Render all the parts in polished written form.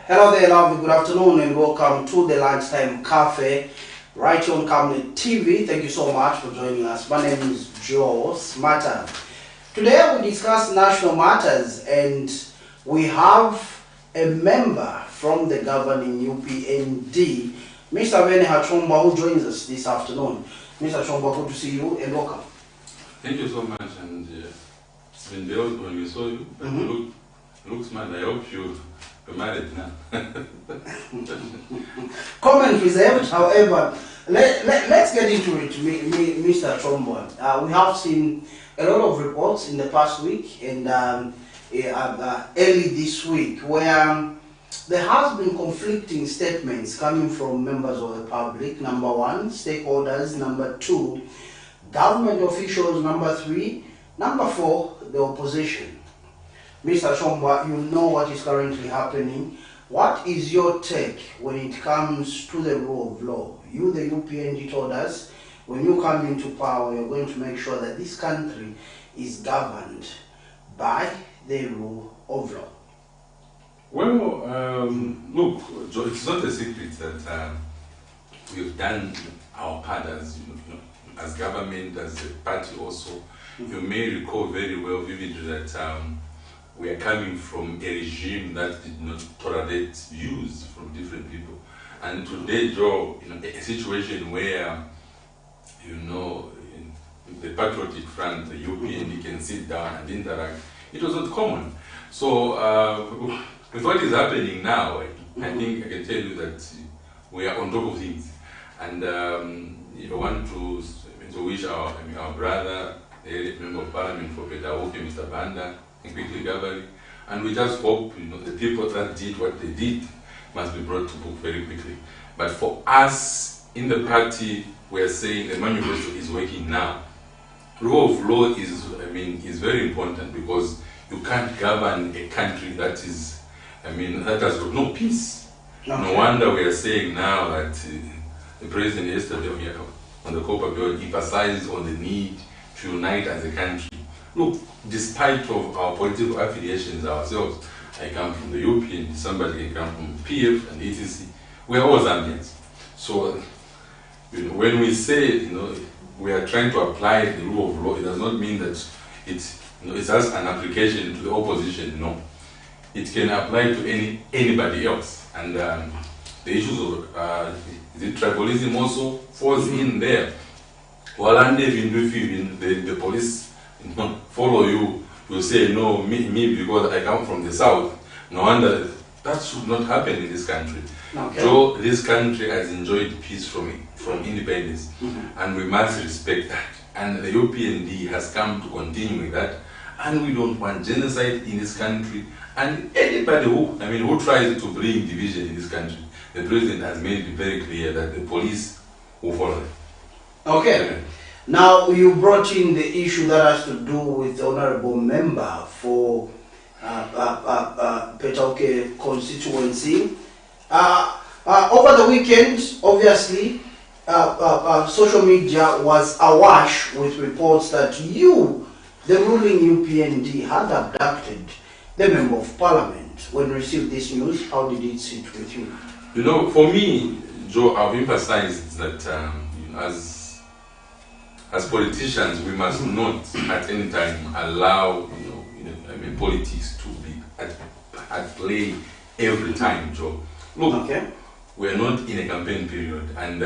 Hello there, lovely. Good afternoon and welcome to the Lunchtime Cafe right here on Camnet TV. Thank you so much for joining us. My name is Joe Smarter. Today we discuss national matters and we have a member from the governing UPND, Mr. Vene Hachomba, who joins us this afternoon. Mr. Chomba, good to see you and welcome. Thank you so much, and it's been days when we saw you, but you look smart. I hope you're married now. Comment reserved, however, let's get into it, Mr. Chomba. We have seen a lot of reports in the past week and early this week where there has been conflicting statements coming from members of the public, number one, stakeholders, number two, government officials, number three, number four, the opposition. Mr. Chomba, you know what is currently happening. What is your take when it comes to the rule of law? You, the UPND, told us when you come into power, you're going to make sure that this country is governed by the rule of law. Well, look, Joe, it's not a secret that we've done our part as government, as a party also. You may recall very well, vividly, that we are coming from a regime that did not tolerate views from different people. And today, Joe, a situation where, the Patriotic Front, the UPND, can sit down and interact, it was not common. So, with what is happening now, I think I can tell you that we are on top of things. And if I want to wish our brother, the Member of Parliament for Petawoke, Mr. Banda, in quick recovery, and we just hope the people that did what they did must be brought to book very quickly. But for us in the party, we are saying the manifesto is working now. Rule of law is very important because you can't govern a country that is, that has got no peace. Okay. No wonder we are saying now that the president yesterday on the Copper Bill emphasized on the need to unite as a country. Look, despite of our political affiliations ourselves, I come from the European, somebody can come from PF and ETC, we are all Zambians. So, when we say, we are trying to apply the rule of law, it does not mean that it's just an application to the opposition, no. It can apply to anybody else. And the issues of the tribalism also falls in there. While the police follow you, you say, no, me because I come from the south. No wonder that should not happen in this country. Okay. So this country has enjoyed peace from independence, and we must respect that. And the UPND has come to continue with that, and we don't want genocide in this country. And anybody who tries to bring division in this country, the president has made it very clear that the police will follow them. Okay. Now you brought in the issue that has to do with the honorable member for Petawoke constituency. Over the weekend, obviously, social media was awash with reports that you, the ruling UPND, had abducted the member of parliament. When you received this news, how did it sit with you? For me, Joe, I've emphasized that as politicians, we must not at any time allow politics to be at play every time, Joe. Look, okay. We are not in a campaign period, and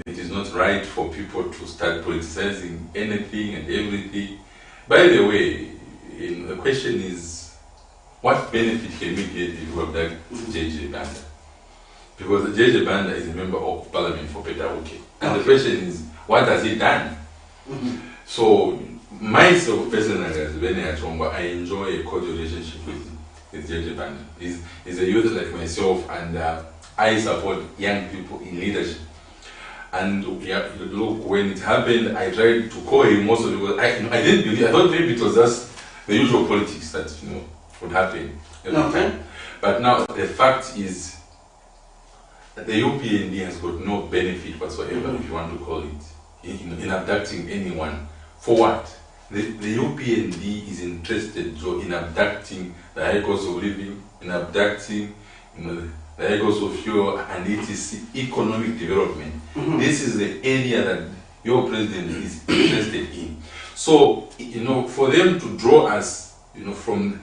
it is not right for people to start politicizing anything and everything. By the way, the question is, what benefit can we get if we have done JJ Banda? Because JJ Banda is a member of parliament for Petawoke. And the question is, what has he done? So, myself personally, as Vene Hachomba, I enjoy a cordial relationship with JJ Banda. He's a youth like myself, and I support young people in leadership. And look, when it happened, I tried to call him also because I didn't believe. I thought maybe it was just the usual politics that would happen every time. But now the fact is that the UPND has got no benefit whatsoever, if you want to call it, in abducting anyone. For what? The UPND is interested in abducting the high cost of living, in abducting the Lagos of fuel, and it is economic development. This is the area that your president is interested in. So, for them to draw us, from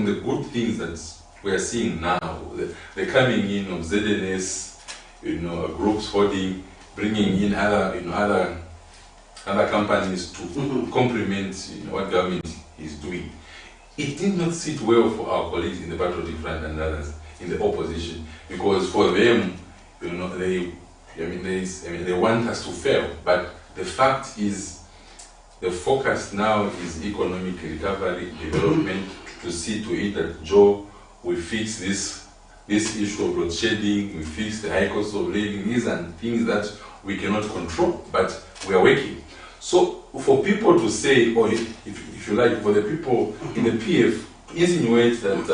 the good things that we are seeing now, the coming in of ZNS, groups holding, bringing in other companies to complement what government is doing. It did not sit well for our colleagues in the Patriotic Front and others in the opposition, because for them, they want us to fail. But the fact is, the focus now is economic recovery, development, to see to it that Joe, we fix this issue of load shedding, we fix the high cost of living. These are things that we cannot control, but we are working. So for people to say, or if you like, for the people in the PF to insinuate that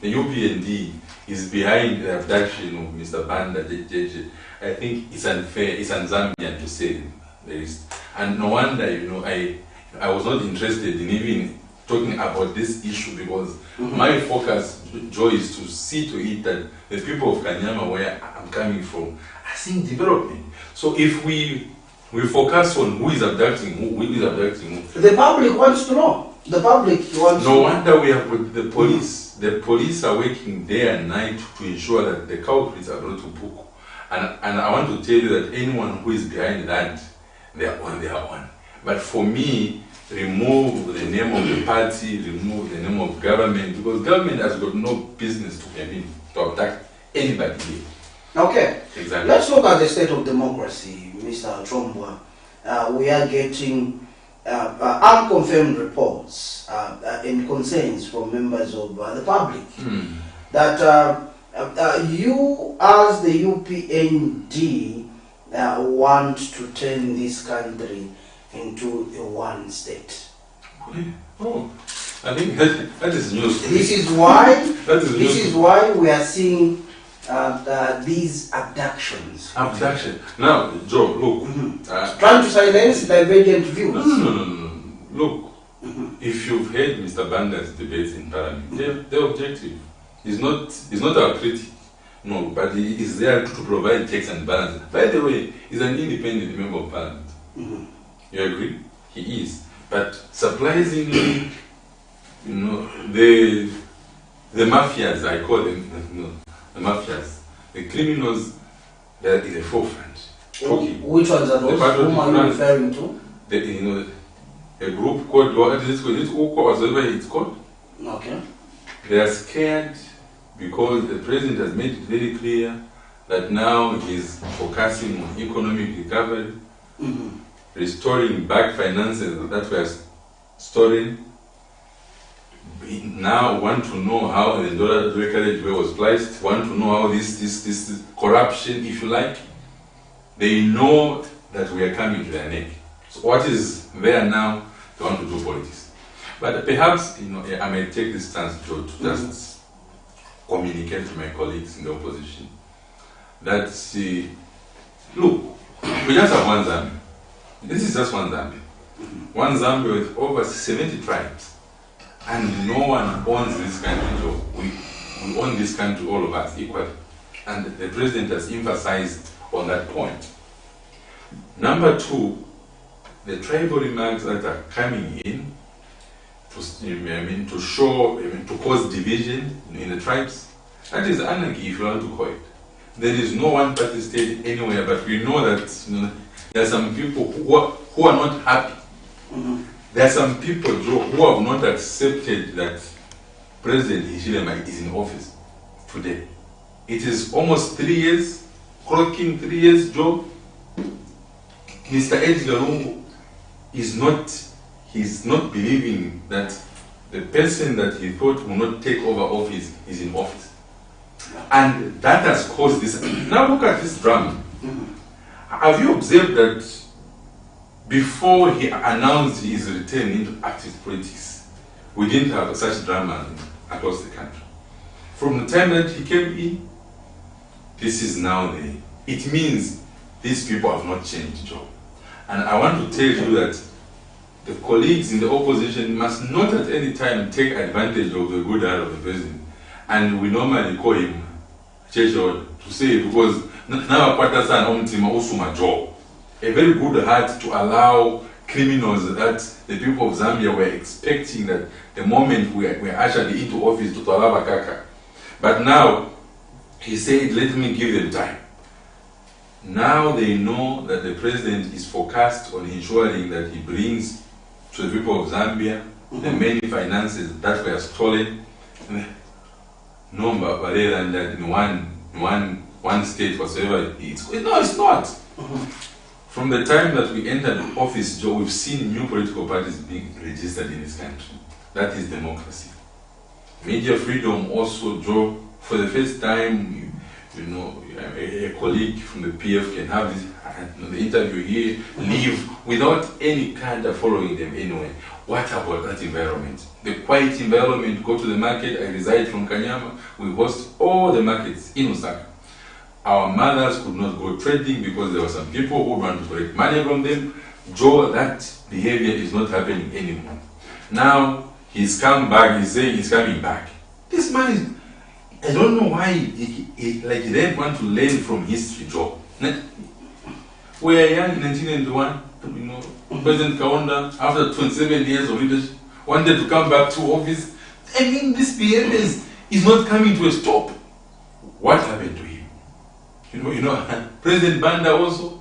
the UPND is behind the abduction of Mr. Banda, I think it's unfair, it's un-Zambian to say the least. And no wonder, I was not interested in even talking about this issue, because my focus, Joe, is to see to it that the people of Kanyama, where I'm coming from, are seeing development. So if we focus on who is abducting who, the public wants to know. The public wants to know. No wonder we have put the police. The police are working day and night to ensure that the culprits are brought to book. And I want to tell you that anyone who is behind that, they are on their own. But for me, remove the name of the party, remove the name of government, because government has got no business to abduct anybody here. Okay, exactly. Let's look at the state of democracy, Mr. Trombwa. We are getting unconfirmed reports and concerns from members of the public that you, as the UPND, want to turn this country into a one state. Oh, I think that is news. This is why we are seeing these abductions. Abduction. Now, Joe, look. Trying to silence divergent views. No. Look, if you've heard Mr. Banda's debates in Parliament, they're objective. He's not our critic. No, but he is there to provide checks and balances. By the way, he's an independent member of Parliament. You agree? He is. But surprisingly, the mafias, I call them, the mafias, the criminals, they're in the forefront. Okay. Which ones are those? Whom are you referring to? A group called, what is it called? Whatever it's called. Okay. They are scared because the president has made it very clear that now he's focusing on economic recovery, restoring back finances that were stolen. We now want to know how the dollar carriageway was placed, want to know how this corruption, if you like. They know that we are coming to their neck. So what is there now? They want to do politics. But perhaps, I may take this chance to just communicate to my colleagues in the opposition that, look, we just have one Zambia. This is just one Zambia. One Zambia with over 70 tribes. And no one owns this country. So we own this country, all of us, equally. And the president has emphasized on that point. Number two, the tribal remarks that are coming in to show, to cause division in the tribes, that is anarchy, if you want to call it. There is no one party state anywhere, but we know that there are some people who are not happy. There are some people, Joe, who have not accepted that President Hichilema is in office today. It is almost 3 years, clocking 3 years, Joe. Mr. Edgar Lungu is not believing that the person that he thought would not take over office is in office. And that has caused this. Now look at this drama. Have you observed that before he announced his return into active politics, we didn't have such drama across the country? From the time that he came in, this is now it means these people have not changed, Joe. And I want to tell you that the colleagues in the opposition must not at any time take advantage of the good heart of the president. And we normally call him to say, because now Kwatasan Omtima Osuma Joe, a very good heart to allow criminals that the people of Zambia were expecting that the moment we were actually into office to Talaba Kaka. But now, he said, let me give them time. Now they know that the president is focused on ensuring that he brings to the people of Zambia the many finances that were stolen. No, but than that in one state whatsoever. No, it's not. From the time that we entered office, Joe, we've seen new political parties being registered in this country. That is democracy. Media freedom also, Joe, for the first time, you know, a colleague from the PF can have this, the interview here, leave without any kind of following them anyway. What about that environment? The quiet environment, go to the market. I reside from Kanyama. We host all the markets in Osaka. Our mothers could not go trading because there were some people who want to collect money from them. Joe, that behavior is not happening anymore. Now, he's come back, he's saying he's coming back. This man is, I don't know why he didn't want to learn from history, Joe. We are young in 1991, you know, President Kaunda, after 27 years of leadership, wanted to come back to office. I mean, this behavior is not coming to a stop. What happened to him? You know, President Banda also,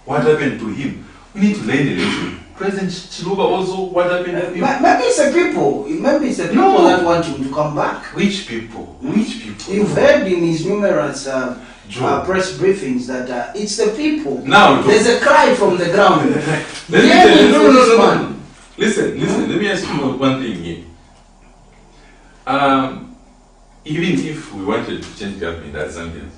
what happened to him? We need to learn the lesson. President Chiluba also, what happened to him? Maybe it's the people. Maybe it's the people that want him to come back. Which people? Which people? You've heard in his numerous press briefings that it's the people. Now, there's a cry from the ground. No. Listen. Let me ask you one thing here. Even if we wanted to change government as Zambians,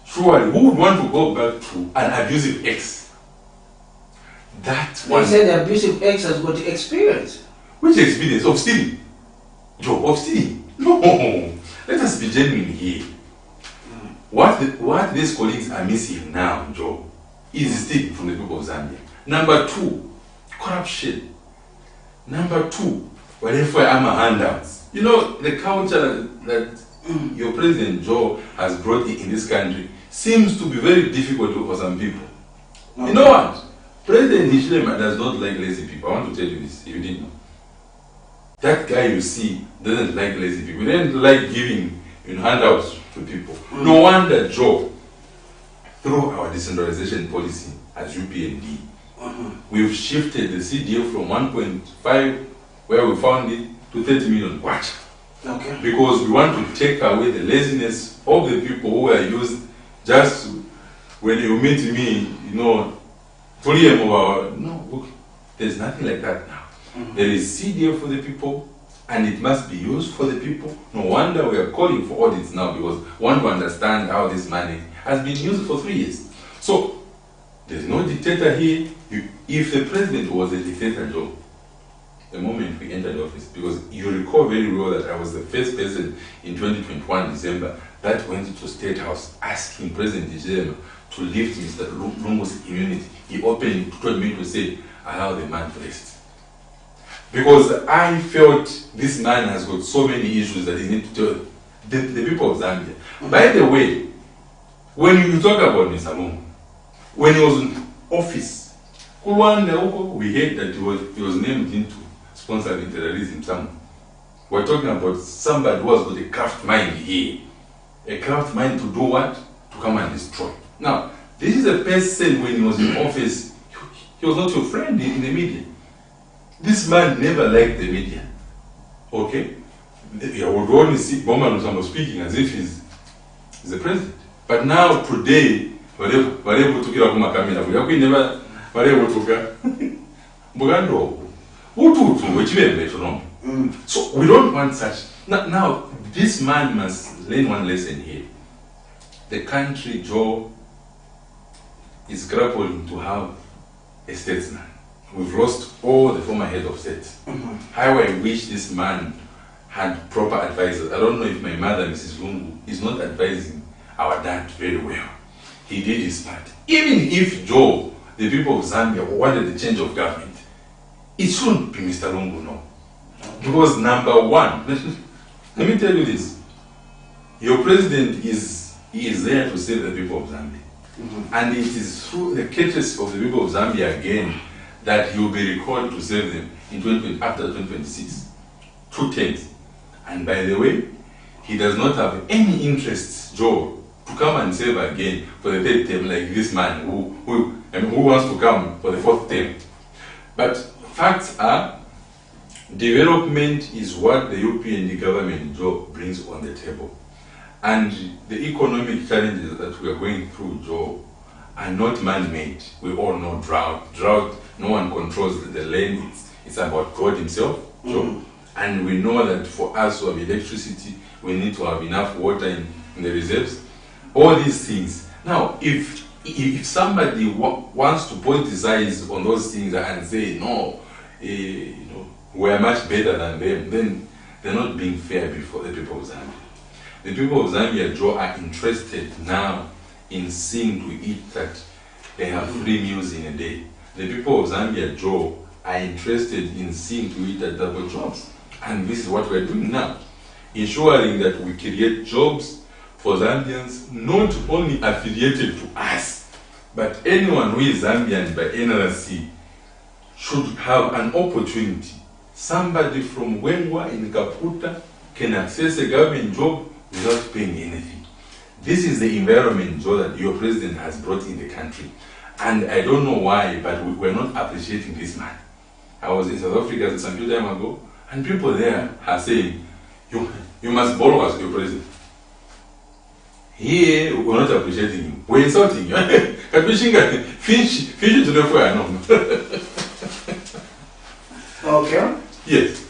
surely, who would want to go back to an abusive ex? That one. They said the abusive ex has got experience. Which experience? Of stealing? Joe, of stealing? No. Let us be genuine here. What these colleagues are missing now, Joe, is stealing from the people of Zambia. Number 2, corruption. Number 2, whatever I'm a handouts. You know, the culture that your President Joe has brought in this country seems to be very difficult for some people. Okay. You know what? President Hichilema does not like lazy people. I want to tell you this, if you didn't know. That guy you see doesn't like lazy people. He doesn't like giving handouts to people. No wonder Joe, through our decentralization policy as UPND, we've shifted the CDF from 1.5, where we found it, to 30 million kwacha. Okay. Because we want to take away the laziness of the people who are used just when you meet me, you know, no, there's nothing like that now. There is CDF for the people, and it must be used for the people. No wonder we are calling for audits now, because we want to understand how this money has been used for 3 years. So, there's no dictator here. If the president was a dictator, Joe, the moment we entered office, because you recall very well that I was the first person in 2021 December that went to State House asking President Hichilema to lift Mr. Lungu's immunity. He openly told me to say, allow the man to rest. Because I felt this man has got so many issues that he needs to tell the people of Zambia. By the way, when you talk about Mr. Lungu, when he was in office, we heard that he was named into sponsoring terrorism somewhere. We're talking about somebody who has got a craft mind here. A craft mind to do what? To come and destroy. Now, this is a person when he was in office, he was not your friend in the media. This man never liked the media. Okay? I would only see Boma speaking as if he's the president. But now, today, whatever took it up my camera, we never so we don't want such. Now, this man must learn one lesson here. The country, Joe, is grappling to have a statesman. We've lost all the former head of state. How I wish this man had proper advisors. I don't know if my mother, Mrs. Lungu, is not advising our dad very well. He did his part. Even if Joe, the people of Zambia, wanted the change of government, it shouldn't be Mr. Lungu, no. Because number one, let me tell you this. Your president is there to save the people of Zambia. And it is through the courtesy of the people of Zambia again that he will be recalled to save them after 2026. 2 terms. And by the way, he does not have any interest, Joe, to come and save again for the 3rd term like this man who wants to come for the 4th term. But facts are, development is what the European government, Joe, brings on the table. And the economic challenges that we are going through, Joe, are not man-made. We all know drought. Drought, no one controls the land. It's about God himself, Joe. And we know that for us to have electricity, we need to have enough water in the reserves. All these things. Now, if somebody wants to politicize on those things and say, no, we are much better than them, then they're not being fair before the people of Zambia. The people of Zambia, Joe, are interested now in seeing to it that they have 3 meals in a day. The people of Zambia, Joe, are interested in seeing to it that double jobs. And this is what we're doing now, ensuring that we create jobs for Zambians, not only affiliated to us, but anyone who is Zambian by NRC should have an opportunity. Somebody from Wengwa in Kaputa can access a government job without paying anything. This is the environment, Joe, that your president has brought in the country. And I don't know why, but we're not appreciating this man. I was in South Africa some few time ago, and people there are saying, you must follow us, your president. Here, we're not appreciating him. We're insulting him. Finish to the fire, no. Okay. Yes.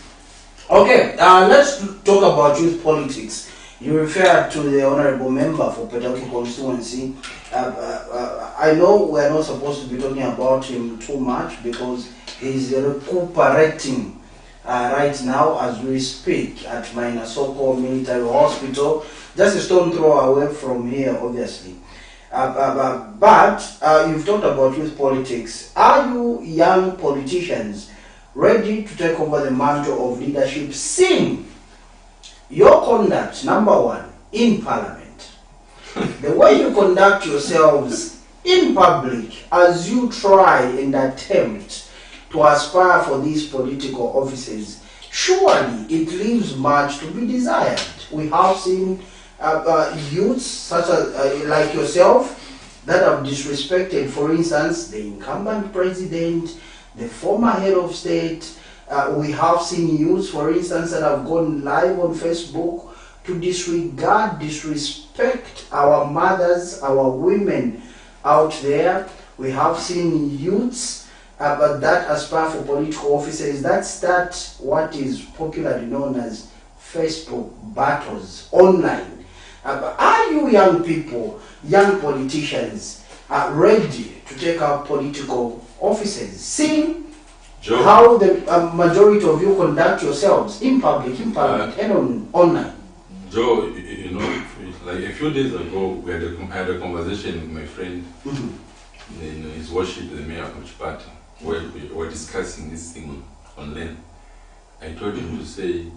Okay, let's talk about youth politics. You referred to the honorable member for Petauke constituency. I know we're not supposed to be talking about him too much because he's recuperating right now as we speak at Mainasoko Military Hospital, just a stone throw away from here, obviously. But you've talked about youth politics. Are you young politicians ready to take over the mantle of leadership, seeing your conduct, number one, in Parliament, the way you conduct yourselves in public as you try and attempt to aspire for these political offices? Surely it leaves much to be desired. We have seen youths such as like yourself that have disrespected, for instance, the incumbent president, the former head of state. We have seen youths, for instance, that have gone live on Facebook to disrespect our mothers, our women out there. We have seen youths that aspire for political offices that start what is popularly known as Facebook battles online. Are you young people, young politicians, ready to take up political offices, seeing Joe, how the majority of you conduct yourselves in public, in Parliament, and online? Joe, like a few days ago, I had a conversation with my friend, his worship, the mayor of Chipata, where we were discussing this thing online. I told him to say,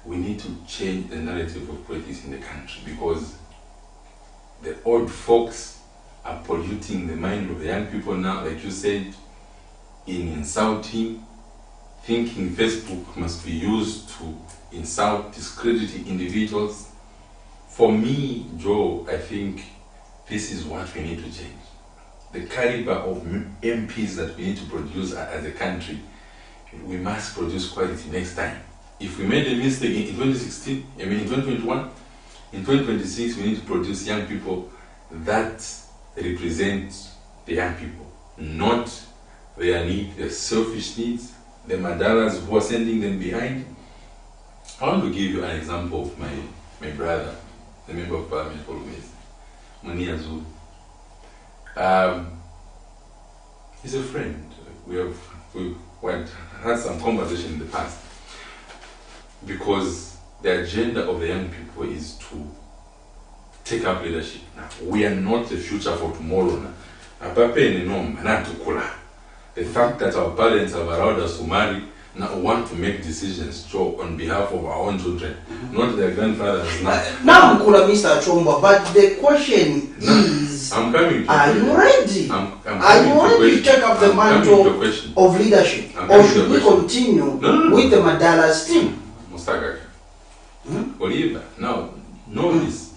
we need to change the narrative of politics in the country because the old folks are polluting the mind of the young people now, like you said, in insulting, thinking Facebook must be used to insult, discredit individuals. For me, Joe, I think this is what we need to change. The caliber of MPs that we need to produce as a country, we must produce quality next time. If we made a mistake in 2016, in 2021, in 2026 we need to produce young people that represent the young people, not their needs, their selfish needs, the madaras who are sending them behind. I want to give you an example of my brother, the member of Parliament for Lumezi, Munia Zulu. He's a friend. We had some conversation in the past because the agenda of the young people is to take up leadership. Now, we are not the future for tomorrow. The fact that our parents have allowed us to marry now want to make decisions on behalf of our own children, not their grandfathers. Now, Mr. Chomba, but the question is, I'm coming to are you ready? Are you ready to take up the mantle of leadership? Or should we continue with the Madala's team? Mustaka. Oliver, now, know this.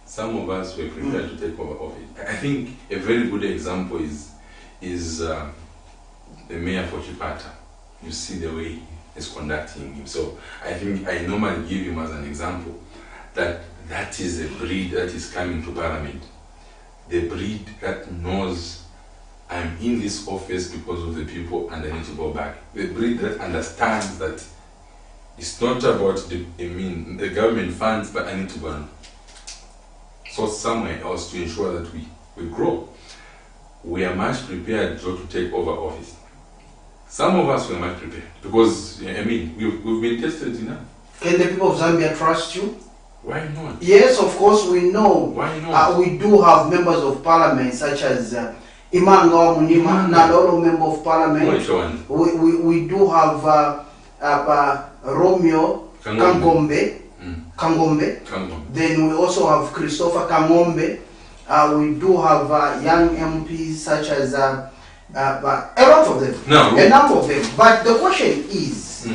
Some of us were prepared to take over office. I think a very good example is the mayor for Chipata. You see the way he's conducting himself. I think I normally give him as an example that is a breed that is coming to Parliament. The breed that knows I'm in this office because of the people and I need to go back. The breed that understands that it's not about the government funds, but I need to go and source somewhere else to ensure that we grow. We are much prepared to take over office. Some of us were much prepared because we've been tested enough. Can the people of Zambia trust you? Why not? Yes, of course we know. Why not? We do have members of parliament such as Imanga Munima, Nalolo member of parliament. Which one? We do have Romeo Kangombe. Kangombe. Then we also have Christopher Kangombe. We do have young MPs such as a lot of them, a number of them. But the question is,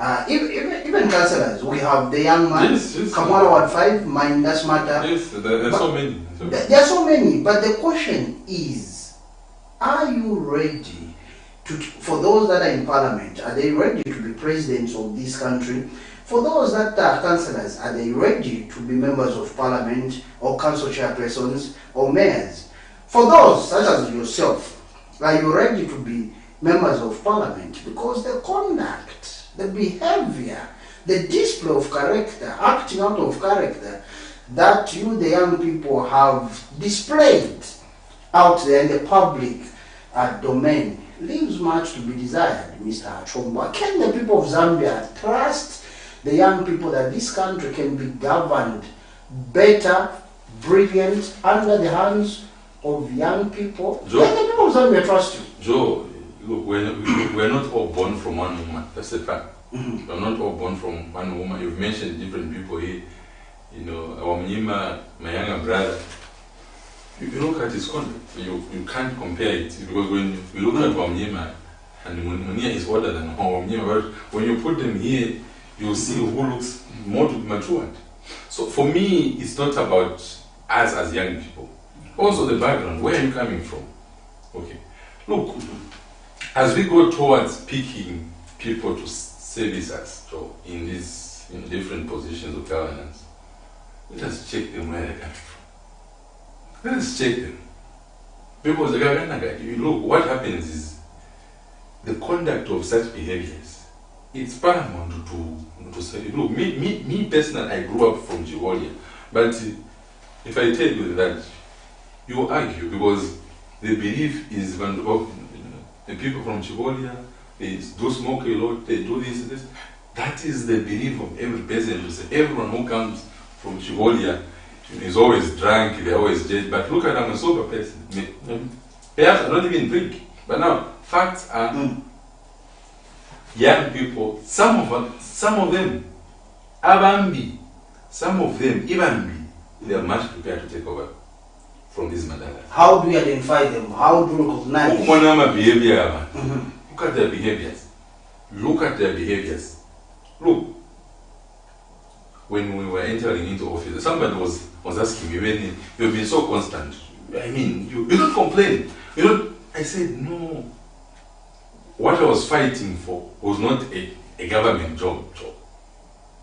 even councillors, we have the young man, Kamara Ward 5, Mindas Mata. Yes, there are so many. There are so many, but the question is, are you ready for those that are in parliament, are they ready to be presidents of this country? For those that are councillors, are they ready to be members of parliament or council chairpersons or mayors? For those such as yourself, are you ready to be members of parliament? Because the conduct, the behavior, the display of character, acting out of character that you, the young people, have displayed out there in the public domain leaves much to be desired, Mr. Chomba. Can the people of Zambia trust the young people that this country can be governed better, brilliant, under the hands of young people? Joe, Can the people of Zambia trust you? Joe, look, we're not all born from one woman. That's a fact. We're not all born from one woman. You've mentioned different people here. Awamnyima, my younger brother. You look at his conduct. You can't compare it because when you look at Awamnyima, and Munia is older than Awamnyima, but when you put them here, you'll see who looks more matured. So for me, it's not about us as young people. Also the background, where are you coming from? Okay. Look, as we go towards picking people to service us in these different positions of governance, let us check them where they're coming from. Let us check them. Because look, what happens is the conduct of such behaviors, it's paramount to say, look, me personally, I grew up from Chigolia, but if I tell you that, you argue because the belief is when the people from Chigolia, they do smoke a lot, they do this. That is the belief of every person. Everyone who comes from Chigolia is always drunk, they're always dead. But look at, I'm a sober person. Perhaps I don't even drink. But now, facts are young people, some of them, Abambi, some of them, Ibambi, they are much prepared to take over from these Madalas. How do you identify them? How do you recognize? Look at their behaviors. Look at their behaviors. Look, when we were entering into office, somebody was asking me, when you've been so constant, you don't complain. I said, no. What I was fighting for was not a government job.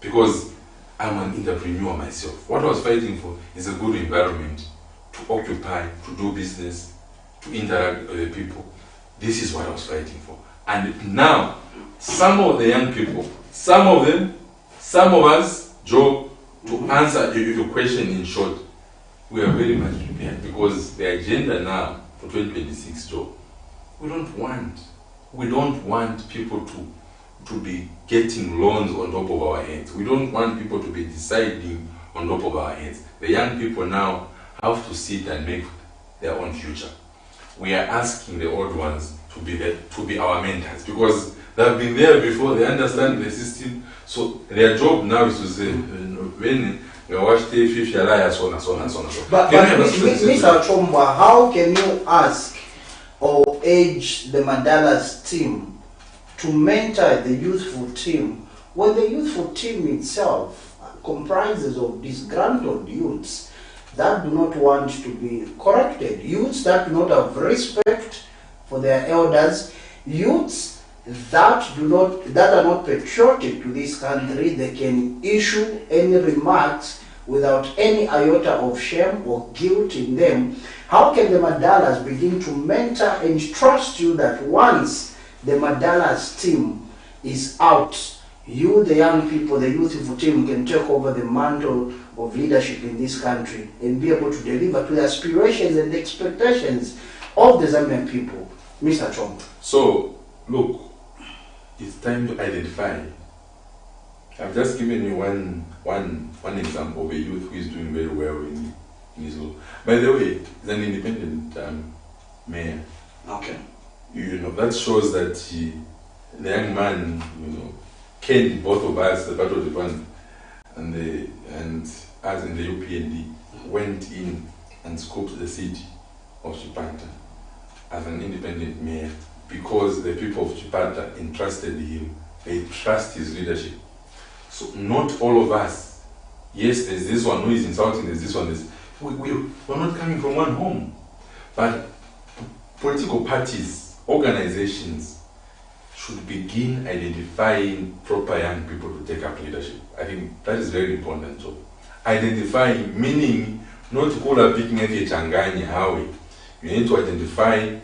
Because I'm an entrepreneur myself. What I was fighting for is a good environment to occupy, to do business, to interact with the people. This is what I was fighting for. And now, some of the young people, some of us, Joe, to answer your question in short, we are very much prepared because the agenda now for 2026, Joe, we don't want people to be getting loans on top of our heads. We don't want people to be deciding on top of our heads. The young people now have to sit and make their own future. We are asking the old ones to to be our mentors, because they've been there before, they understand the system. So their job now is to say, when you watch TV, so on, so on, so on. But Mr. Chomba, how can you ask or urge the Mandala's team to mentor the youthful team when the youthful team itself comprises of disgruntled youths that do not want to be corrected, youths that do not have respect for their elders, youths that are not patriotic to this country? They can issue any remarks without any iota of shame or guilt in them. How can the Madalas begin to mentor and trust you that once the Madalas team is out, you, the young people, the youthful team, can take over the mantle of leadership in this country and be able to deliver to the aspirations and expectations of the Zambian people? Mr. Chomba. So, look, it's time to identify. I've just given you one example of a youth who is doing very well in his law. By the way, he's an independent mayor. Okay. You know, that shows that the young man, kenned both of us, the Battle Department and us in the UPND, went in and scoped the city of Chipata as an independent mayor because the people of Chipata entrusted him. They trust his leadership. So not all of us, yes, there's this one who is insulting, there's this one, we're not coming from one home. But political parties, organizations should begin identifying proper young people to take up leadership. I think that is very important. So identifying, meaning not call up picking at Changanya, how you need to identify,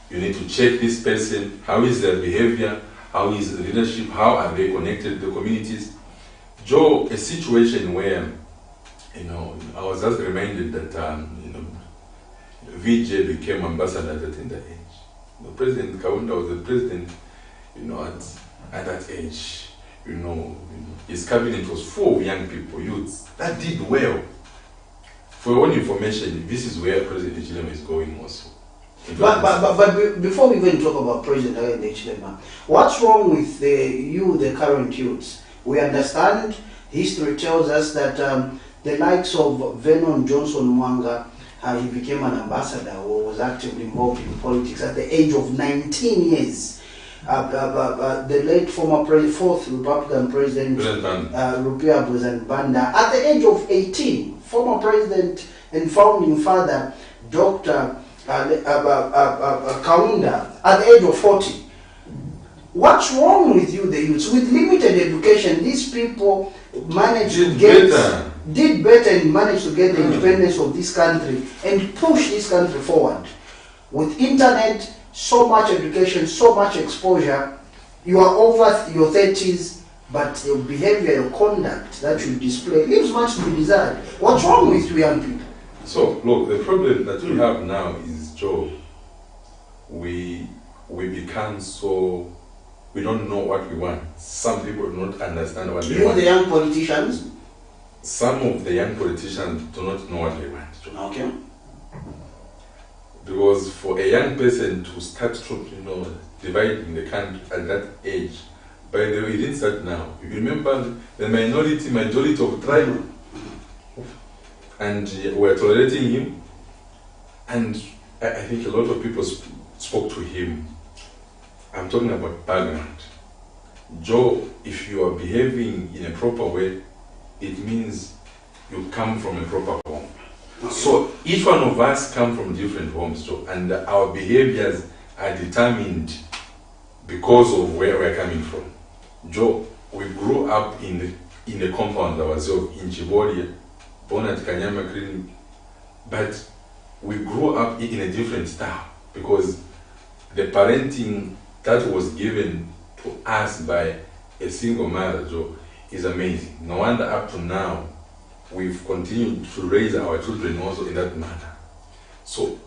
you need to check this person, how is their behavior, how is the leadership, how are they connected to the communities. Joe, a situation where, I was just reminded that, VJ became ambassador at a tender age. The President Kaunda was the president, at that age, his cabinet was full of young people, youths, that did well. For your own information, this is where President Hichilema is going also. But before we even talk about President Hichilema, what's wrong with the current youths? We understand history tells us that the likes of Vernon Johnson Mwanga, he became an ambassador or was actively involved in politics at the age of 19 years. The late former fourth Republican President Rupia Banda, at the age of 18, former President and founding father Dr. Kaunda, at the age of 40. What's wrong with you, the youths? With limited education, these people did better and managed to get the independence of this country and push this country forward. With internet, so much education, so much exposure, you are over your 30s, but your behavior, your conduct that you display leaves much to be desired. What's wrong with you young people? So, look, the problem that we have now is, Joe, we become so... We don't know what we want. Some people do not understand what they want. The young politicians? Some of the young politicians do not know what they want. Okay. Because for a young person to start dividing the country at that age, by the way, it didn't start now. You remember the majority of tribe, and we're tolerating him, and I think a lot of people spoke to him. I'm talking about background. Joe, if you are behaving in a proper way, it means you come from a proper home. So each one of us come from different homes, Joe, and our behaviors are determined because of where we're coming from. Joe, we grew up in the compound ourselves in Chibolia, born at Kanyama Clinic, but we grew up in a different style because the parenting that was given to us by a single mother, Joe, is amazing. No wonder up to now, we've continued to raise our children also in that manner. So,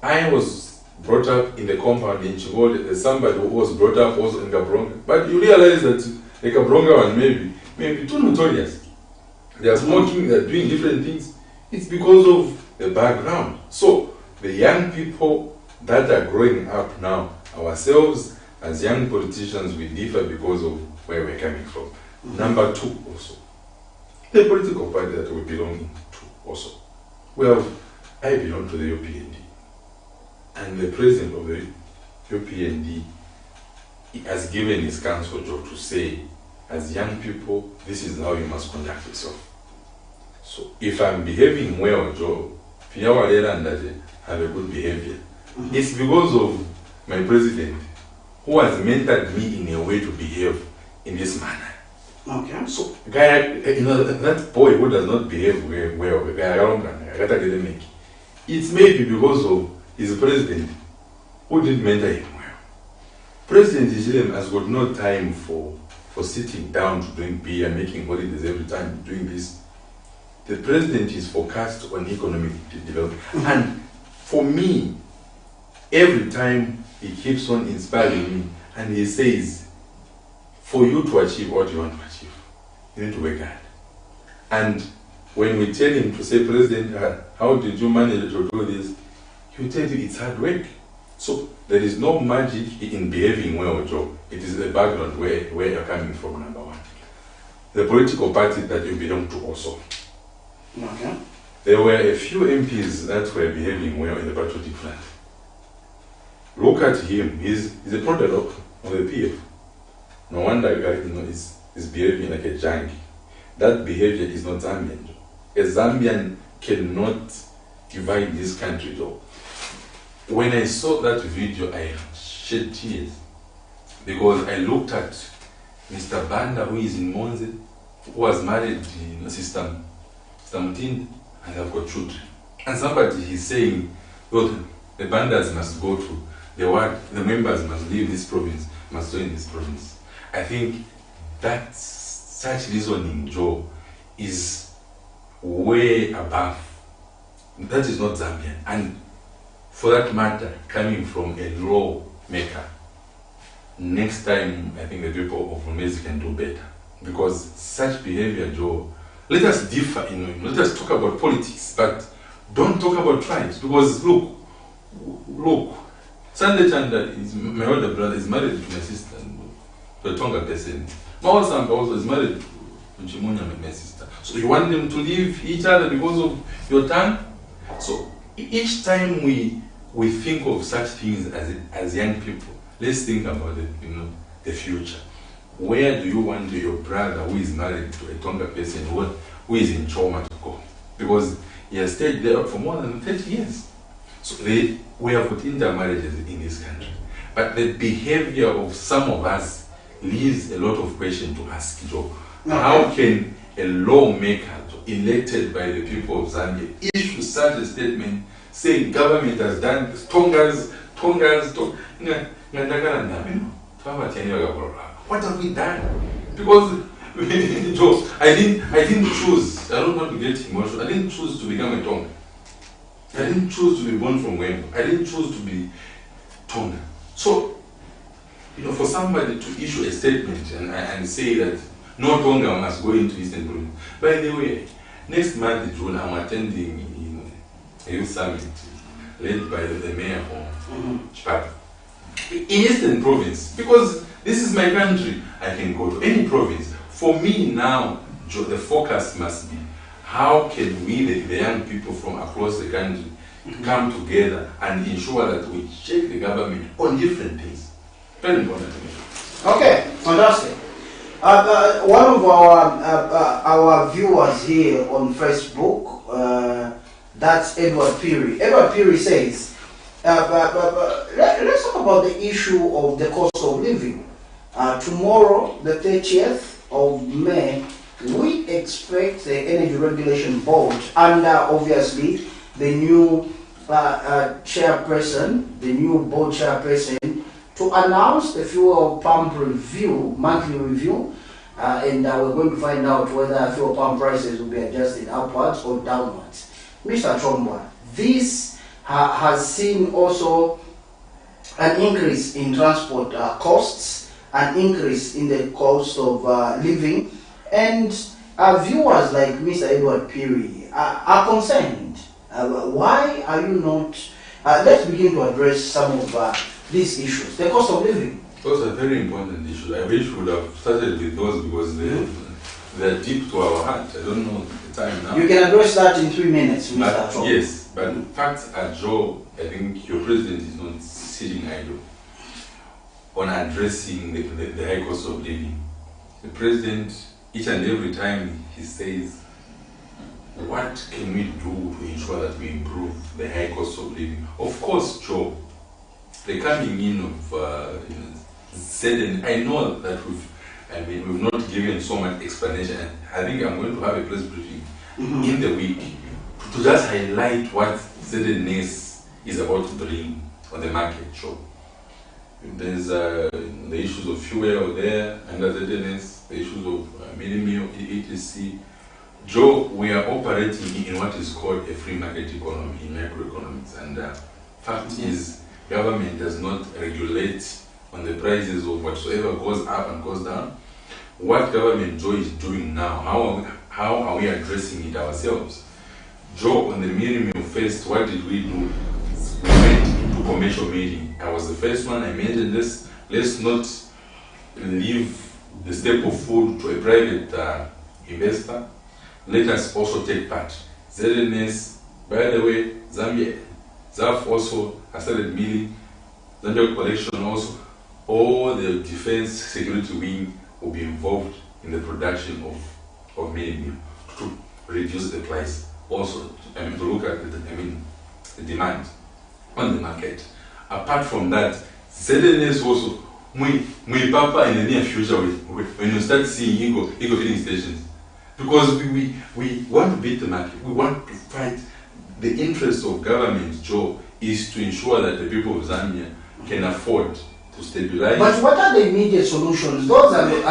I was brought up in the compound in Chivole. There's somebody who was brought up also in Gabronga. But you realize that the Gabronga one maybe too notorious. They are smoking, they are doing different things. It's because of the background. So, the young people that are growing up now, ourselves as young politicians, we differ because of where we're coming from. Number two, also, the political party that we belong to, also. Well, I belong to the UPND, and the president of the UPND has given his council job to say, as young people, this is how you must conduct yourself. So if I'm behaving well, Joe, have a good behavior. It's because of my president who has mentored me in a way to behave in this manner. Okay. So, that boy who does not behave well, it's maybe because of his president who didn't mentor him well. President Ishilem has got no time for sitting down to drink beer, making holidays every time, doing this. The president is focused on economic development. And for me, every time he keeps on inspiring me and he says, for you to achieve what you want to achieve, you need to work hard. And when we tell him to say, President, how did you manage to do this? He will tell you it's hard work. So there is no magic in behaving well, Joe. It is the background where you're coming from, number one. The political party that you belong to also. Okay. There were a few MPs that were behaving well in the patriotic front. Look at him. He's a product of the PF. No wonder he's behaving like a junkie. That behavior is not Zambian. A Zambian cannot divide this country, though. When I saw that video, I shed tears because I looked at Mr. Banda, who is in Monze, who was married to Sister Mutin, and have got children. And somebody is saying, well, the Bandas must go to the members must leave this province, must join this province. I think that such reasoning, Joe, is way above. That is not Zambian. And for that matter, coming from a lawmaker, next time I think the people of Rumezi can do better. Because such behavior, Joe, let us differ, let us talk about politics, but don't talk about tribes. Because look, Sunday Chanda is my older brother, is married to my sister, to a Tonga person. Mao Samba also is married to Chimunya, my sister. So you want them to leave each other because of your tongue? So each time we think of such things as young people, let's think about it, the future. Where do you want your brother who is married to a Tonga person who is in Choma to go? Because he has stayed there for more than 30 years. So we have got intermarriages in this country. But the behavior of some of us leaves a lot of questions to ask, Joe. How can a lawmaker elected by the people of Zambia issue such a statement saying government has done this, Tongas, what have we done? Because I didn't choose. I don't want to get emotional. I didn't choose to become a Tonga. I didn't choose to be born from Wembo. I didn't choose to be Tonga. So, for somebody to issue a statement and say that no Tonga must go into Eastern Province. By the way, next month in June, I'm attending a youth summit led by the mayor of Chipata. In Eastern Province, because this is my country, I can go to any province. For me now, the focus must be how can we, the young people from across the country, come together and ensure that we check the government on different things. Very important to me. Okay, fantastic. One of our viewers here on Facebook, that's Edward Peary. Edward Peary says, let's talk about the issue of the cost of living. Tomorrow, the 30th of May, we expect the Energy Regulation Board, under obviously the new chairperson, the new board chairperson, to announce the fuel pump review, monthly review, and we're going to find out whether fuel pump prices will be adjusted upwards or downwards. Mr. Trombwa, this has seen also an increase in transport costs, an increase in the cost of living, and viewers like Mr. Edward Peary are concerned. Why are you not? Let's begin to address some of these issues? The cost of living. Those are very important issues. I wish we would have started with those because they're deep to our heart. I don't know the time now. You can address that in 3 minutes, Mr. But, Trump. yes, but facts are, Joe, I think your president is not sitting idle on addressing the high cost of living. The president, each and every time he says, what can we do to ensure that we improve the high cost of living? Of course, Joe, the coming in of certain, I know that we've not given so much explanation. And I think I'm going to have a press briefing in the week to just highlight what ZNS is about to bring on the market, Joe. There's the issues of fuel there under ZNS, the issues of mini meal, etc. Joe, we are operating in what is called a free market economy in macroeconomics, and fact is, government does not regulate on the prices of whatsoever goes up and goes down. What government Joe is doing now, how are we addressing it ourselves? Joe, on the minimum first, what did we do? We went into commercial meeting. I was the first one, I mentioned this. Let's not leave the staple food to a private investor. Let us also take part. ZNS, by the way, Zambia, ZAF also has started milling. Zambia collection also. All the defense security wing will be involved in the production of milling to reduce the price. Also, to look at the demand on the market. Apart from that, ZNS also, we papa in the near future when you start seeing eco filling stations. Because we want to beat the market, we want to fight. The interest of government, Joe, is to ensure that the people of Zambia can afford to stabilize. But what are the immediate solutions? Those are the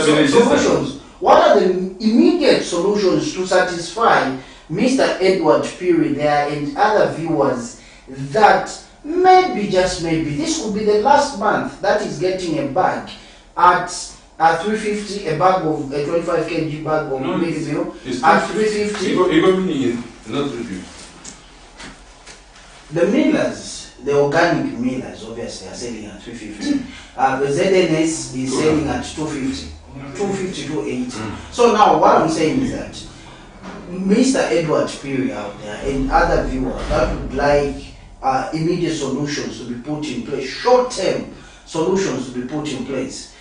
solutions. What are the immediate solutions to satisfy Mr. Edward Peary there and other viewers that maybe, just maybe, this could be the last month that is getting a bag at 350, a bag of a 25 kg bag of mini meal at 350. It's not 350. The millers, the organic millers, obviously are selling at 350. The ZNS is selling at 250, 250, 280. So now what I'm saying is that Mr. Edward Peary out there and other viewers that would like immediate solutions to be put in place, short-term solutions to be put in place,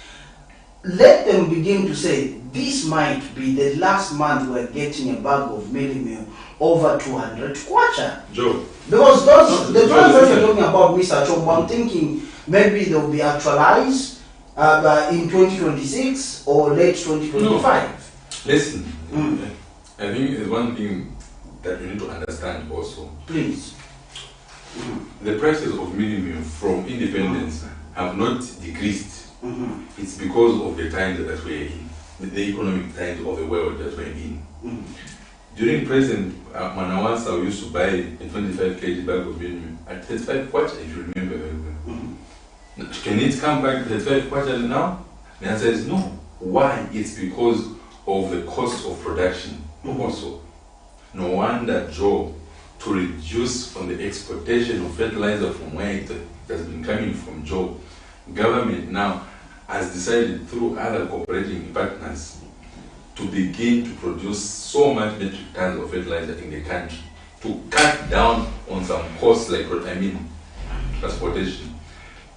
let them begin to say, this might be the last month we're getting a bag of mealie meal over 200 kwacha. Joe. Because the plans that you're talking about, Mr. Chombo, I'm thinking maybe they'll be actualized in 2026 or late 2025. No. Listen, I think there's one thing that you need to understand also. Please. The prices of mealie meal from independence have not decreased. It's because of the times that we're in, the economic times of the world that we're in. During President Manawasa, we used to buy a 25 kg bag of mealie at 35 kwacha, if you remember very well. Can it come back to 35 kwacha now? The answer is no. Why? It's because of the cost of production. Also, no wonder, Joe, to reduce on the exportation of fertilizer from where it has been coming from, Joe, government now has decided through other cooperating partners to begin to produce so much metric tons of fertilizer in the country to cut down on some costs like transportation.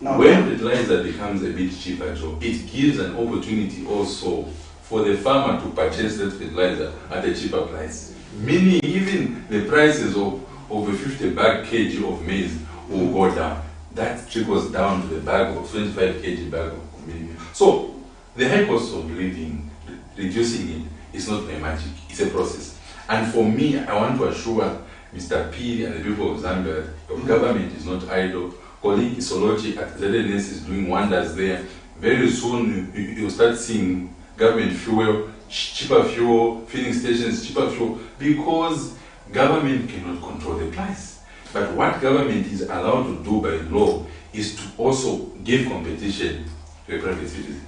No. When fertilizer becomes a bit cheaper, Joe, it gives an opportunity also for the farmer to purchase that fertilizer at a cheaper price. Meaning even the prices of a 50 bag kg of maize will go down. That trickles down to the bag of 25 kg bag of meal. So the high cost of living, reducing it, is not a magic, it's a process. And for me, I want to assure Mr. P and the people of Zambia that the government is not idle. Colleague Isolochi at ZNS is doing wonders there. Very soon you'll start seeing government fuel, cheaper fuel, filling stations, cheaper fuel, because government cannot control the price. But what government is allowed to do by law is to also give competition to a private citizen.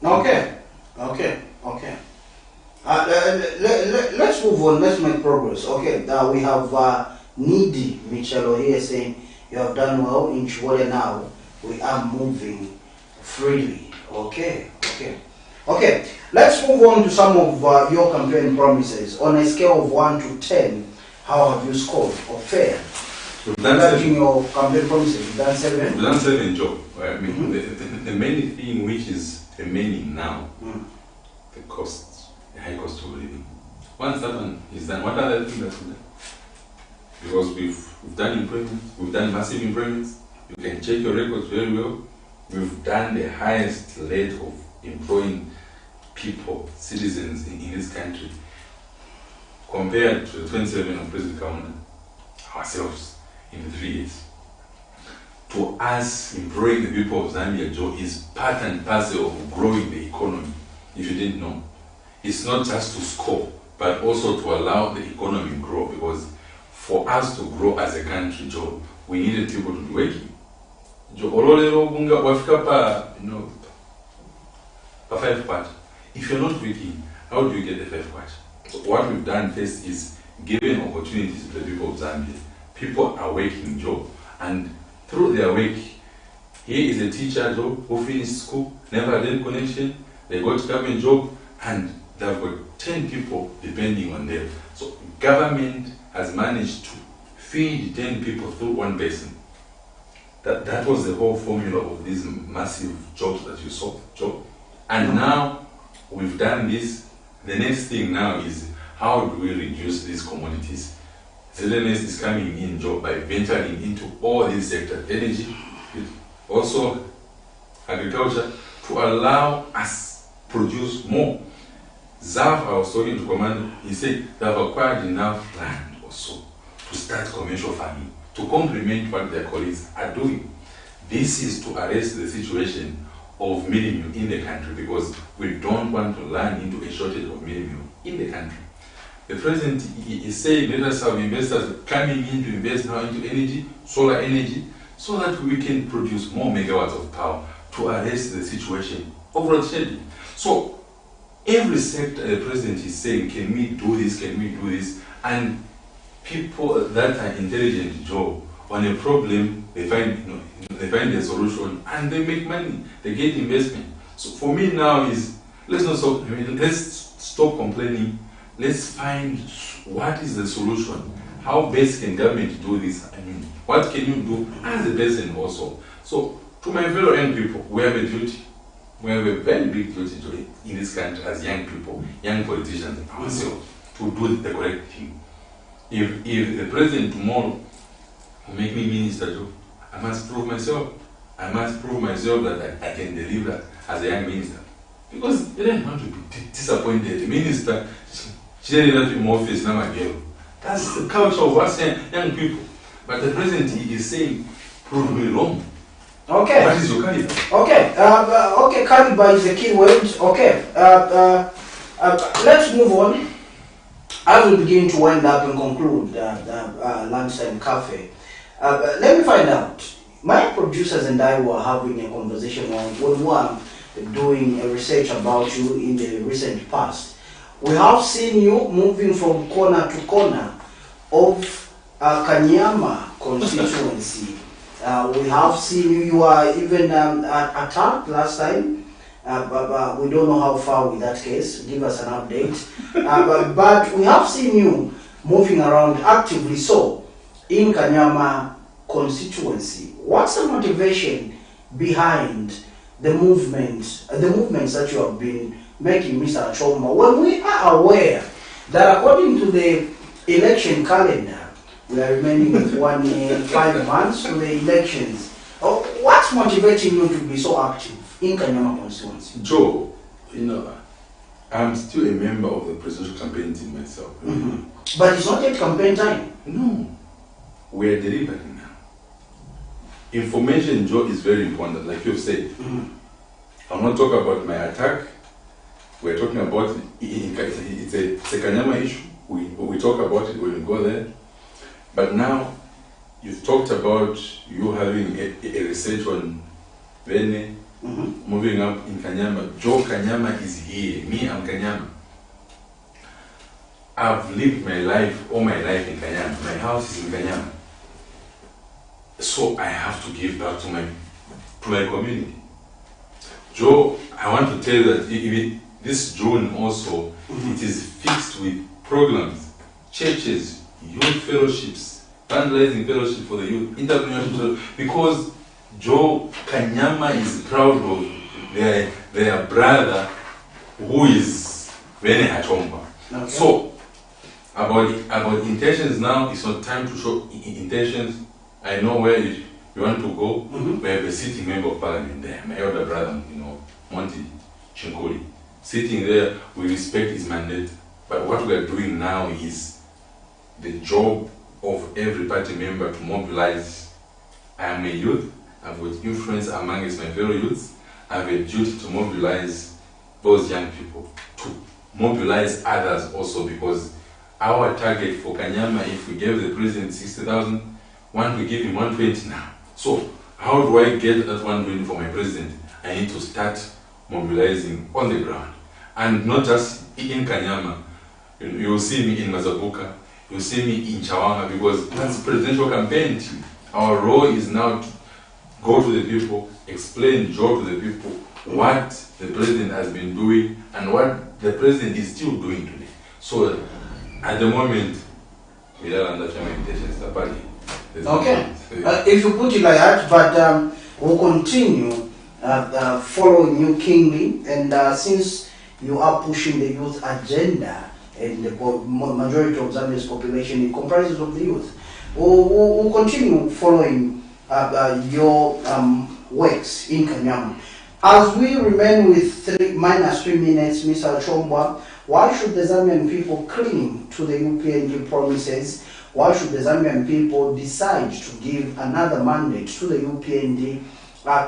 Okay. Let's move on. Let's make progress. Okay. We have Needy Michelo here saying, You have done well in Chihuahua now. We are moving freely. Okay. Let's move on to some of your campaign promises. On a scale of 1 to 10, how have you scored or fared? Regarding your campaign promises, you've done 7? We've done 7, Joe. I mean, the main thing which is remaining now, the high cost of living. Once that one is done, what other things that we've done? Because we've done employment, we've done massive employments. You can check your records very well. We've done the highest rate of employing people, citizens in this country, compared to the 27 of President Camnet, ourselves, in 3 years. To us, employing the people of Zambia, Joe, is part and parcel of growing the economy, if you didn't know. It's not just to score, but also to allow the economy to grow, because for us to grow as a country, Joe, we needed people to be working. Joe, a 5 part. If you're not working, how do you get the 5 part? So what we've done first is giving opportunities to the people of Zambia. People are working, Joe, and through their work, here is a teacher, Joe, who finished school, never had any connection, they got government job, and they've got 10 people depending on them. So government has managed to feed 10 people through one person. That was the whole formula of these massive jobs that you saw, Joe. And now we've done this. The next thing now is how do we reduce these commodities? ZNS is coming in, Joe, by venturing into all these sectors, energy, also agriculture, to allow us produce more. Zav, I was talking to Commander, he said they have acquired enough land also to start commercial farming, to complement what their colleagues are doing. This is to arrest the situation of mealie meal in the country, because we don't want to run into a shortage of mealie meal in the country. The president is saying let us have investors coming in to invest now into energy, solar energy, so that we can produce more megawatts of power to arrest the situation of load shedding. So every sector the president is saying, can we do this, can we do this? And people that are intelligent, Joe, on a problem, they find a solution and they make money, they get investment. So for me now is, let's stop complaining. Let's find what is the solution. How best can government do this? I mean, what can you do as a person also? So, to my fellow young people, we have a duty. We have a very big duty today in this country as young people, young politicians, ourselves, to do the correct thing. If the president tomorrow will make me minister, I must prove myself. I must prove myself that I can deliver as a young minister. Because you don't want to be disappointed. The minister, she didn't have to be more face now again. That's the culture of us young people. But the president is saying, prove me wrong. Okay. What is your caliber? Okay, caliber is the key word. Okay. Let's move on. As we begin to wind up and conclude lunchtime cafe, let me find out. My producers and I were having a conversation when we were doing a research about you in the recent past. We have seen you moving from corner to corner of Kanyama constituency. We have seen you were even attacked last time, but we don't know how far with that case. Give us an update. But we have seen you moving around actively so in Kanyama constituency. What's the motivation behind the movements that you have been making, Mr. Chomba, when we are aware that according to the election calendar, we are remaining with 1 year, 5 months to the elections. What's motivating you to be so active in Kanyama constituency? Joe, I'm still a member of the presidential campaign team myself. Mm-hmm. But it's not yet campaign time. No, we are delivering now. Information, Joe, is very important, like you've said. Mm-hmm. I'm not talking about my attack. We're talking about it's a Kanyama issue. We talk about it when we go there. But now you've talked about you having a research on Vene, moving up in Kanyama. Joe Kanyama is here. Me, I'm Kanyama. I've lived my life, all my life in Kanyama. My house is in Kanyama. So I have to give back to my community. Joe, I want to tell you that even this June also, it is fixed with programs, churches, youth fellowships, fundraising fellowship for the youth, entrepreneurship, because Joe Kanyama is proud of their brother who is Vene Hachomba. Okay. So, about intentions now, it's not time to show intentions. I know where you want to go. We have a sitting member of parliament there, my elder brother, Monty Chinkoli. Sitting there, we respect his mandate. But what we are doing now is the job of every party member to mobilize. I am a youth, I've got influence amongst my fellow youths. I have a duty to mobilize those young people, to mobilize others also, because our target for Kanyama, if we gave the president 60,000, want to give him 120 now. So how do I get that 120 for my president? I need to start mobilizing on the ground. And not just in Kanyama. You will see me in Mazabuka, you will see me in Chawanga, because that's presidential campaign team. Our role is now to go to the people, explain job to the people, what the president has been doing and what the president is still doing today. So at the moment, we don't understand my intentions. Okay. If you put it like that, but we'll continue following you keenly, and since you are pushing the youth agenda, and the majority of Zambia's population it comprises of the youth, we'll continue following your works in Kanyama. As we remain with -3 minutes, Mr. Chombwa, why should the Zambian people cling to the UPNG promises? Why should the Zambian people decide to give another mandate to the UPNG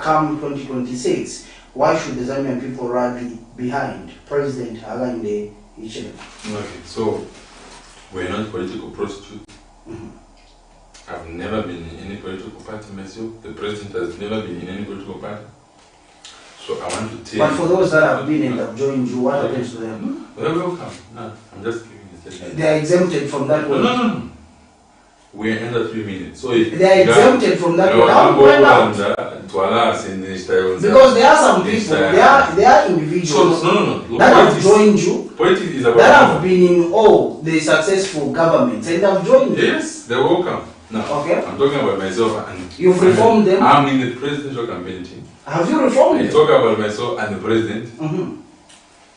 come 2026? Why should the Zambian people rally behind President Hakainde Hichilema? Okay, so we're not political prostitutes. I've never been in any political party myself. The president has never been in any political party. So I want to tell But for those that have been and have joined you, what happens to them? They're welcome. No, I'm just giving a statement. They are exempted from that one. No. We're under 3 minutes. So they are exempted from that one. How do I know? Because there are some people, there are individuals that have joined you, politics is about that have been in all the successful governments and have joined you. Yes, they're welcome. No, okay. I'm talking about myself and you've reformed them. I'm in the presidential campaign team. Have you reformed them? I talk about myself and the president.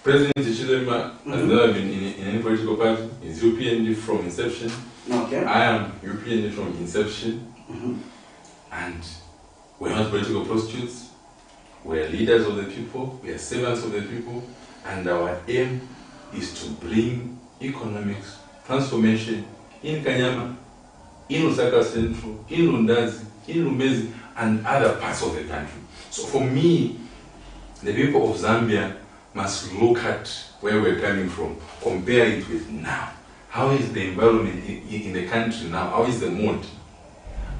President Hichilema has never been in any political party. He's UPND from inception. Okay. I am UPND from inception. And we're not political prostitutes. We're leaders of the people. We are servants of the people. And our aim is to bring economics transformation in Kanyama, in Lusaka Central, in Lundazi, in Lumezi, and other parts of the country. So for me, the people of Zambia must look at where we're coming from, compare it with now. How is the environment in the country now? How is the mood?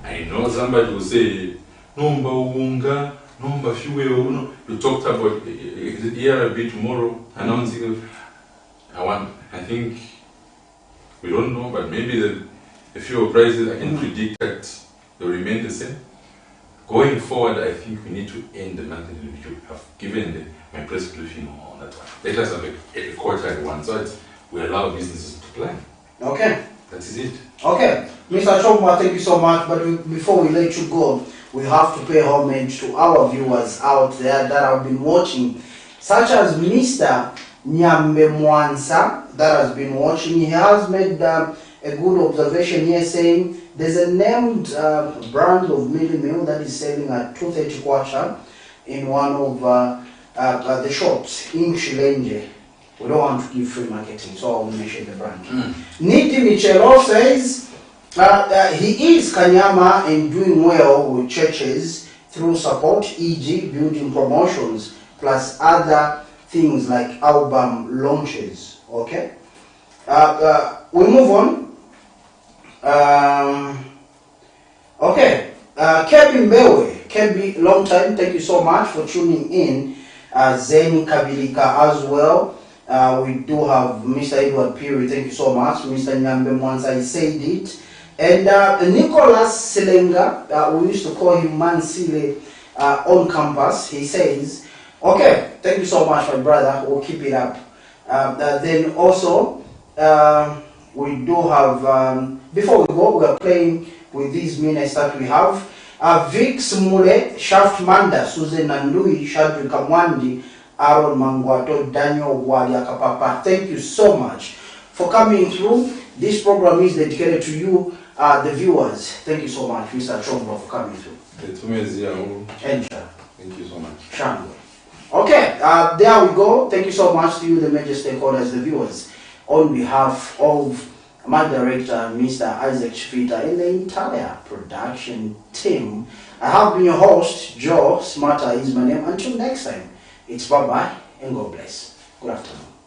I know somebody will say, Nomba unga, Nomba fuel. No. You talked about ERB tomorrow, announcing. I think, we don't know, but maybe the fuel prices, I can predict that they will remain the same. Going forward, I think we need to end the monthly review. I've given my press briefing on that one. Let us have a quarterly one, so that we allow businesses to plan. Okay. That is it. Okay. Mr. Chomba, thank you so much. But before we let you go, we have to pay homage to our viewers out there that have been watching, such as Mr. Nyambe Mwansa that has been watching. He has made a good observation here, saying there's a named brand of mealie meal that is selling at 230 kwacha in one of the shops in Chilenje. We don't want to give free marketing, so I will mention the brand. Niti Michelo says he is Kanyama and doing well with churches through support, e.g. building promotions, plus other things like album launches. Okay? We move on. Okay. Kevin Bewe, Kebi, long time, thank you so much for tuning in. Zeni Kabilika as well. We do have Mr. Edward Piri, thank you so much. Mr. Nyambe Mwanza, he said it. And Nicholas Silenga, we used to call him Mansile on campus, he says, okay, thank you so much, my brother, we'll keep it up. Then also, we do have, before we go, we are playing with these minutes that we have. Vic Smule, Shaft Manda, Susan Nandui, Shadri Kamwandi, Aaron Mangwato, Daniel Waliakapapa. Thank you so much for coming through. This program is dedicated to you, the viewers. Thank you so much, Mr. Chombo, for coming through. Enter. Thank you so much. Shango. Okay, there we go. Thank you so much to you, the major stakeholders, the viewers. On behalf of my director, Mr. Isaac Chifita, and the entire production team, I have been your host, Joe Smarter is my name. Until next time, it's bye-bye and God bless. Good afternoon.